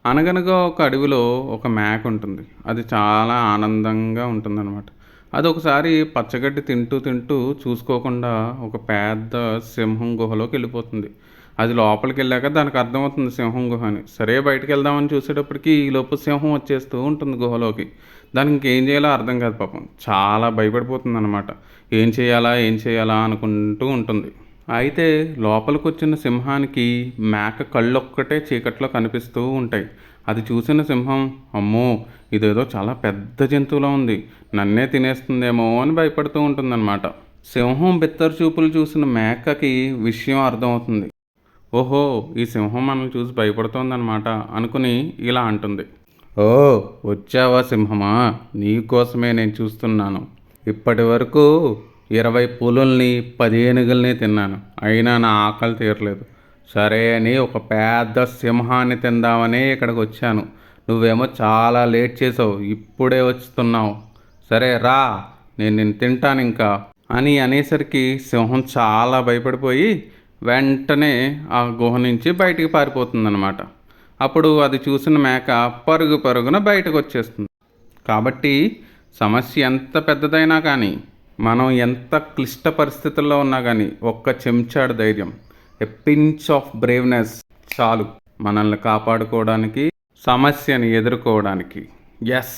అనగనగా ఒక అడవిలో ఒక మేక ఉంటుంది. అది చాలా ఆనందంగా ఉంటుందనమాట. అది ఒకసారి పచ్చగడ్డి తింటూ తింటూ చూసుకోకుండా ఒక పెద్ద సింహం గుహలోకెళ్ళిపోతుంది. అది లోపలికెళ్ళాక దానికి అర్థమవుతుంది సింహం గుహ అని. సరే బయటికెళ్దామని చూసేటప్పటికి ఈలోపు సింహం వచ్చేస్తూ ఉంటుంది గుహలోకి. దానికి ఇంకేం చేయాలో అర్థం కాదు పాపం. చాలా భయపడిపోతుందనమాట. ఏం చేయాలా? ఏం చేయాలా? అనుకుంటూ ఉంటుంది. అయితే లోపలికొచ్చిన సింహానికి మేక కళ్ళొక్కటే చీకట్లో కనిపిస్తూ ఉంటాయి. అది చూసిన సింహం, అమ్మో! ఇదేదో చాలా పెద్ద జంతువులా ఉంది. నన్నే తినేస్తుందేమో అని భయపడుతూ ఉంటుందన్నమాట. సింహం బిత్తర చూపులు చూసిన మేకకి విషయం అర్థమవుతుంది. ఓహో! ఈ సింహం మనల్ని చూసి భయపడుతోందన్నమాట అనుకుని ఇలా అంటుంది. ఓ! వచ్చావా సింహమా? నీకోసమే నేను చూస్తున్నాను. ఇప్పటివరకు 20 పులుల్ని, 10 ఏనుగుల్ని తిన్నాను. అయినా నా ఆకలి తీరలేదు. సరే అని ఒక పెద్ద సింహాన్ని తిందామని ఇక్కడికొచ్చాను. నువ్వేమో చాలా లేట్ చేసావు. ఇప్పుడే వస్తున్నావు. సరే రా! నేను నిన్ను తింటానింకా అని అనేసరికి సింహం చాలా భయపడిపోయి వెంటనే ఆ గుహ నుంచి బయటికి పారిపోతుందనమాట. అప్పుడు అది చూసిన మేక పరుగు పరుగున బయటకొచ్చేస్తుంది. కాబట్టి సమస్య ఎంత పెద్దదైనా కానీ, మనం ఎంత క్లిష్ట పరిస్థితుల్లో ఉన్నా కానీ, ఒక్క చెంచాడు ధైర్యం, ఎ పించ్ ఆఫ్ బ్రేవ్‌నెస్ చాలు మనల్ని కాపాడుకోవడానికి, సమస్యని ఎదుర్కోవడానికి. యెస్!